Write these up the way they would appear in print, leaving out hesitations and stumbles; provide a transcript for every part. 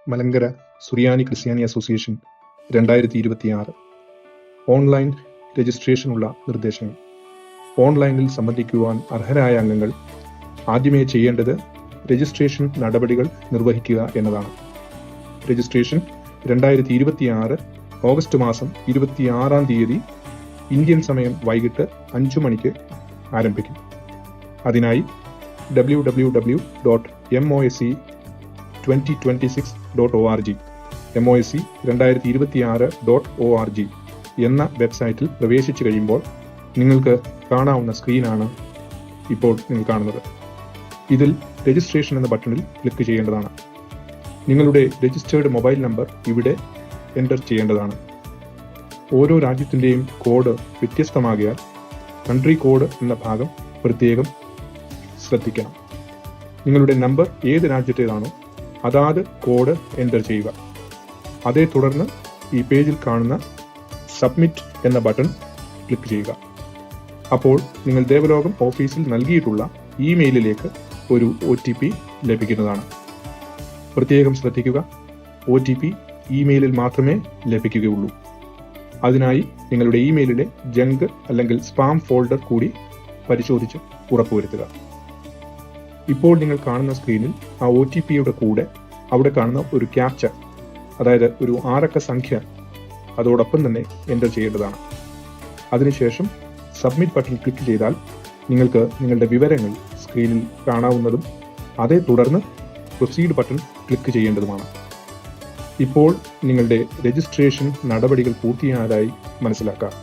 മലങ്കര സുറിയാനി ക്രിസ്ത്യാനി association 2026 online രജിസ്ട്രേഷനുള്ള നിർദ്ദേശങ്ങൾ. ഓൺലൈനിൽ സംബന്ധിക്കുവാൻ അർഹരായ അംഗങ്ങൾ ആദ്യമേ ചെയ്യേണ്ടത് രജിസ്ട്രേഷൻ നടപടികൾ നിർവഹിക്കുക എന്നതാണ്. രജിസ്ട്രേഷൻ 2026 ഓഗസ്റ്റ് മാസം 26-ാം തീയതി ഇന്ത്യൻ സമയം വൈകിട്ട് 5 മണിക്ക് ആരംഭിക്കും. അതിനായി www.mosc2026.org mosc2026.org എന്ന വെബ്സൈറ്റിൽ പ്രവേശിച്ചു കഴിയുമ്പോൾ നിങ്ങൾക്ക് കാണാവുന്ന സ്ക്രീനാണ് ഇപ്പോൾ നിങ്ങൾ കാണുന്നത്. ഇതിൽ രജിസ്ട്രേഷൻ എന്ന ബട്ടണിൽ ക്ലിക്ക് ചെയ്യേണ്ടതാണ്. നിങ്ങളുടെ രജിസ്റ്റേർഡ് മൊബൈൽ നമ്പർ ഇവിടെ എൻ്റർ ചെയ്യേണ്ടതാണ്. ഓരോ രാജ്യത്തിൻ്റെയും കോഡ് വ്യത്യസ്തമാകിയാൽ കൺട്രി കോഡ് എന്ന ഭാഗം പ്രത്യേകം ശ്രദ്ധിക്കണം. നിങ്ങളുടെ നമ്പർ ഏത് രാജ്യത്തേതാണോ അതാത് കോഡ് എൻ്റർ ചെയ്യുക. അതേ തുടർന്ന് ഈ പേജിൽ കാണുന്ന സബ്മിറ്റ് എന്ന ബട്ടൺ ക്ലിക്ക് ചെയ്യുക. അപ്പോൾ നിങ്ങൾ ദേവലോകം ഓഫീസിൽ നൽകിയിട്ടുള്ള ഇമെയിലിലേക്ക് ഒരു OTP ലഭിക്കുന്നതാണ്. പ്രത്യേകം ശ്രദ്ധിക്കുക, OTP ഇമെയിലിൽ മാത്രമേ ലഭിക്കുകയുള്ളൂ. അതിനായി നിങ്ങളുടെ ഇമെയിലിലെ ജങ്ക് അല്ലെങ്കിൽ സ്പാം ഫോൾഡർ കൂടി പരിശോധിച്ച് ഉറപ്പുവരുത്തുക. ഇപ്പോൾ നിങ്ങൾ കാണുന്ന സ്ക്രീനിൽ ആ OTPയുടെ കൂടെ അവിടെ കാണുന്ന ഒരു ക്യാപ്ചർ, അതായത് ഒരു 6 അക്ക സംഖ്യ അതോടൊപ്പം തന്നെ എൻ്റർ ചെയ്യേണ്ടതാണ്. അതിനുശേഷം സബ്മിറ്റ് ബട്ടൺ ക്ലിക്ക് ചെയ്താൽ നിങ്ങൾക്ക് നിങ്ങളുടെ വിവരങ്ങൾ സ്ക്രീനിൽ കാണാവുന്നതും അതേ തുടർന്ന് പ്രൊസീഡ് ബട്ടൺ ക്ലിക്ക് ചെയ്യേണ്ടതുമാണ്. ഇപ്പോൾ നിങ്ങളുടെ രജിസ്ട്രേഷൻ നടപടികൾ പൂർത്തിയായതായി മനസ്സിലാക്കാം.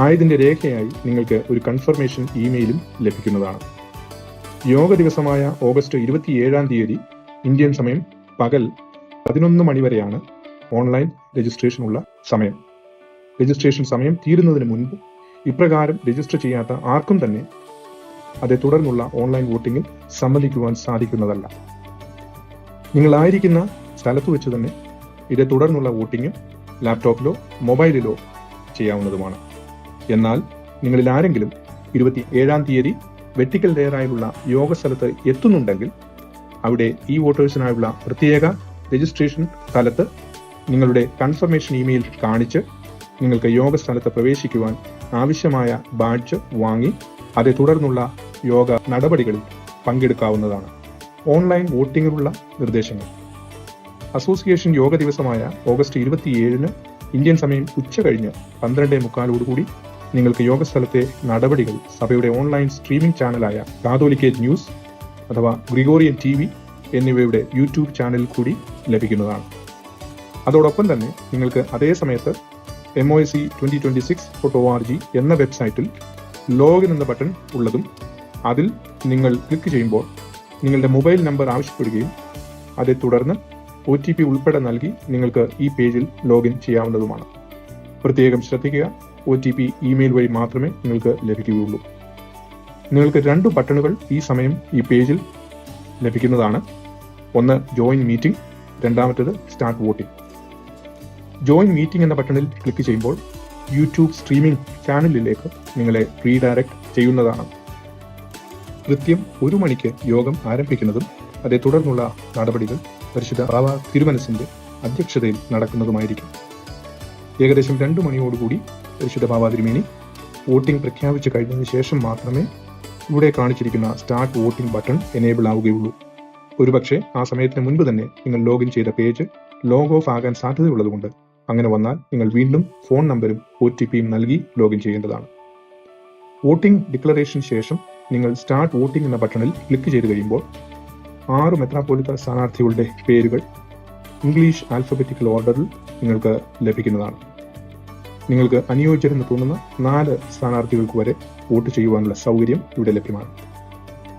ആയതിൻ്റെ രേഖയായി നിങ്ങൾക്ക് ഒരു കൺഫർമേഷൻ ഇമെയിലും ലഭിക്കുന്നതാണ്. യോഗ ദിവസമായ ഓഗസ്റ്റ് 27-ാം തീയതി ഇന്ത്യൻ സമയം പകൽ 11 മണി വരെയാണ് ഓൺലൈൻ രജിസ്ട്രേഷനുള്ള സമയം. രജിസ്ട്രേഷൻ സമയം തീരുന്നതിന് മുൻപ് ഇപ്രകാരം രജിസ്റ്റർ ചെയ്യാത്ത ആർക്കും തന്നെ അതേ തുടർന്നുള്ള ഓൺലൈൻ വോട്ടിങ്ങിൽ സംബന്ധിക്കുവാൻ സാധിക്കുന്നതല്ല. നിങ്ങളായിരിക്കുന്ന സ്ഥലത്ത് വെച്ച് തന്നെ ഇതേ തുടർന്നുള്ള വോട്ടിംഗ് ലാപ്ടോപ്പിലോ മൊബൈലിലോ ചെയ്യാവുന്നതുമാണ്. എന്നാൽ നിങ്ങളിൽ ആരെങ്കിലും 27-ാം തീയതി വെർട്ടിക്കൽ ലെയറായുള്ള യോഗ സ്ഥലത്ത് എത്തുന്നുണ്ടെങ്കിൽ അവിടെ ഈ വോട്ടേഴ്സിനായുള്ള പ്രത്യേക രജിസ്ട്രേഷൻ സ്ഥലത്ത് നിങ്ങളുടെ കൺഫർമേഷൻ ഇമെയിൽ കാണിച്ച് നിങ്ങൾക്ക് യോഗ സ്ഥലത്ത് പ്രവേശിക്കുവാൻ ആവശ്യമായ ബാഡ്ജ് വാങ്ങി അതേ തുടർന്നുള്ള യോഗ നടപടികളിൽ പങ്കെടുക്കാവുന്നതാണ്. ഓൺലൈൻ വോട്ടിങ്ങിനുള്ള നിർദ്ദേശങ്ങൾ. അസോസിയേഷൻ യോഗ ദിവസമായ ഓഗസ്റ്റ് 27-ന് ഇന്ത്യൻ സമയം ഉച്ച കഴിഞ്ഞ് 12:45 നിങ്ങൾക്ക് യോഗ സ്ഥലത്തെ നടപടികൾ സഭയുടെ ഓൺലൈൻ സ്ട്രീമിംഗ് ചാനലായ കാതോലിക്കേറ്റ് ന്യൂസ് അഥവാ ഗ്രിഗോറിയൻ TV എന്നിവയുടെ യൂട്യൂബ് ചാനലിൽ കൂടി ലഭിക്കുന്നതാണ്. അതോടൊപ്പം തന്നെ നിങ്ങൾക്ക് അതേ സമയത്ത് mosc2026.org എന്ന വെബ്സൈറ്റിൽ ലോഗിൻ എന്ന ബട്ടൺ ഉള്ളതും അതിൽ നിങ്ങൾ ക്ലിക്ക് ചെയ്യുമ്പോൾ നിങ്ങളുടെ മൊബൈൽ നമ്പർ ആവശ്യപ്പെടുകയും അതേ തുടർന്ന് OTP ഉൾപ്പെടെ നൽകി നിങ്ങൾക്ക് ഈ പേജിൽ ലോഗിൻ ചെയ്യാവുന്നതുമാണ്. പ്രത്യേകം ശ്രദ്ധിക്കുക, OTP ഇമെയിൽ വഴി മാത്രമേ നിങ്ങൾക്ക് ലഭിക്കുകയുള്ളൂ. നിങ്ങൾക്ക് 2 ബട്ടണുകൾ ഈ സമയം ഈ പേജിൽ ലഭിക്കുന്നതാണ്. ഒന്ന് ജോയിൻ മീറ്റിംഗ്, രണ്ടാമത്തേത് സ്റ്റാർട്ട് വോട്ടിംഗ്. ജോയിൻ മീറ്റിംഗ് എന്ന ബട്ടണിൽ ക്ലിക്ക് ചെയ്യുമ്പോൾ യൂട്യൂബ് സ്ട്രീമിംഗ് ചാനലിലേക്ക് നിങ്ങളെ റീഡയറക്ട് ചെയ്യുന്നതാണ്. കൃത്യം 1 മണിക്ക് യോഗം ആരംഭിക്കുന്നതും അതേ തുടർന്നുള്ള നടപടികൾ പരിശുദ്ധ ബാവ തിരുമനസിന്റെ അധ്യക്ഷതയിൽ നടക്കുന്നതുമായിരിക്കും. ഏകദേശം 2 മണിയോടുകൂടി പരിശുദ്ധ ബാവ തിരുമേനി വോട്ടിംഗ് പ്രഖ്യാപിച്ചു കഴിഞ്ഞതിന് ശേഷം മാത്രമേ ഇവിടെ കാണിച്ചിരിക്കുന്ന സ്റ്റാർട്ട് വോട്ടിംഗ് ബട്ടൺ എനേബിൾ ആവുകയുള്ളൂ. ഒരുപക്ഷെ ആ സമയത്തിന് മുൻപ് തന്നെ നിങ്ങൾ ലോഗിൻ ചെയ്ത പേജ് ലോഗ് ഓഫ് ആകാൻ സാധ്യതയുള്ളതുകൊണ്ട് അങ്ങനെ വന്നാൽ നിങ്ങൾ വീണ്ടും ഫോൺ നമ്പരും OTPയും നൽകി ലോഗിൻ ചെയ്യേണ്ടതാണ്. വോട്ടിംഗ് ഡിക്ലറേഷന് ശേഷം നിങ്ങൾ സ്റ്റാർട്ട് വോട്ടിംഗ് എന്ന ബട്ടണിൽ ക്ലിക്ക് ചെയ്ത് കഴിയുമ്പോൾ 6 മെത്രാപ്പോലിത്ത സ്ഥാനാർത്ഥികളുടെ പേരുകൾ ഇംഗ്ലീഷ് ആൽഫബറ്റിക്കൽ ഓർഡറിൽ നിങ്ങൾക്ക് ലഭിക്കുന്നതാണ്. നിങ്ങൾക്ക് അനുയോജ്യരെന്ന് തോന്നുന്ന 4 സ്ഥാനാർത്ഥികൾക്ക് വരെ വോട്ട് ചെയ്യുവാനുള്ള സൗകര്യം ഇവിടെ ലഭ്യമാണ്.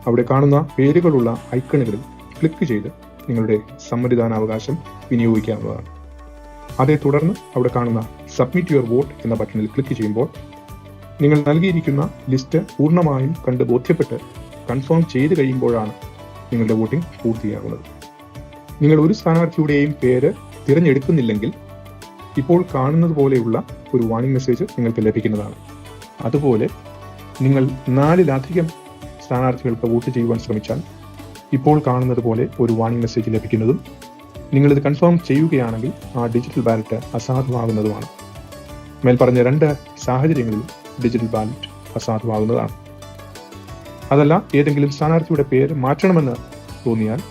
അവിടെ കാണുന്ന പേരുകളുള്ള ഐക്കണുകളിൽ ക്ലിക്ക് ചെയ്ത് നിങ്ങളുടെ സമ്മതിദാനാവകാശം വിനിയോഗിക്കാവുന്നതാണ്. അതേ തുടർന്ന് അവിടെ കാണുന്ന സബ്മിറ്റ് യുവർ വോട്ട് എന്ന ബട്ടണിൽ ക്ലിക്ക് ചെയ്യുമ്പോൾ നിങ്ങൾ നൽകിയിരിക്കുന്ന ലിസ്റ്റ് പൂർണ്ണമായും കണ്ട് ബോധ്യപ്പെട്ട് കൺഫേം ചെയ്ത് കഴിയുമ്പോഴാണ് നിങ്ങളുടെ വോട്ടിംഗ് പൂർത്തിയാകുന്നത്. നിങ്ങൾ ഒരു സ്ഥാനാർത്ഥിയുടെയും പേര് തിരഞ്ഞെടുക്കുന്നില്ലെങ്കിൽ ഇപ്പോൾ കാണുന്നത് പോലെയുള്ള ഒരു വാർണിംഗ് മെസ്സേജ് നിങ്ങൾക്ക് ലഭിക്കുന്നതാണ്. അതുപോലെ നിങ്ങൾ 4-ലധികം സ്ഥാനാർത്ഥികൾക്ക് വോട്ട് ചെയ്യുവാൻ ശ്രമിച്ചാൽ ഇപ്പോൾ കാണുന്നത് പോലെ ഒരു വാർണിംഗ് മെസ്സേജ് ലഭിക്കുന്നതും നിങ്ങളിത് കൺഫേം ചെയ്യുകയാണെങ്കിൽ ആ ഡിജിറ്റൽ ബാലറ്റ് അസാധുവാകുന്നതുമാണ്. മേൽപ്പറഞ്ഞ 2 സാഹചര്യങ്ങളിൽ ഡിജിറ്റൽ ബാലറ്റ് അസാധുവാകുന്നതാണ്. അതല്ല, ഏതെങ്കിലും സ്ഥാനാർത്ഥിയുടെ പേര് മാറ്റണമെന്ന് തോന്നിയാൽ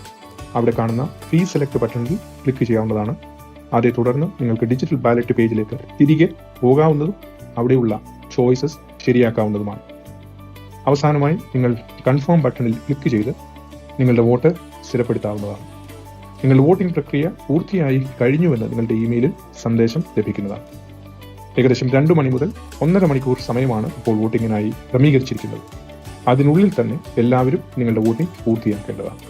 അവിടെ കാണുന്ന ഫ്രീ സെലക്ട് ബട്ടണിൽ ക്ലിക്ക് ചെയ്യാവുന്നതാണ്. അതേ തുടർന്ന് നിങ്ങൾക്ക് ഡിജിറ്റൽ ബാലറ്റ് പേജിലേക്ക് തിരികെ പോകാവുന്നതും അവിടെയുള്ള ചോയ്സസ് ശരിയാക്കാവുന്നതുമാണ്. അവസാനമായി നിങ്ങൾ കൺഫേം ബട്ടണിൽ ക്ലിക്ക് ചെയ്ത് നിങ്ങളുടെ വോട്ട് സ്ഥിരപ്പെടുത്താവുന്നതാണ്. നിങ്ങളുടെ വോട്ടിംഗ് പ്രക്രിയ പൂർത്തിയായി കഴിഞ്ഞുവെന്ന് നിങ്ങളുടെ ഇമെയിലിൽ സന്ദേശം ലഭിക്കുന്നതാണ്. ഏകദേശം 2 മണി മുതൽ 1.5 മണിക്കൂർ സമയമാണ് ഇപ്പോൾ വോട്ടിങ്ങിനായി ക്രമീകരിച്ചിരിക്കുന്നത്. അതിനുള്ളിൽ തന്നെ എല്ലാവരും നിങ്ങളുടെ വോട്ടിംഗ് പൂർത്തിയാക്കേണ്ടതാണ്.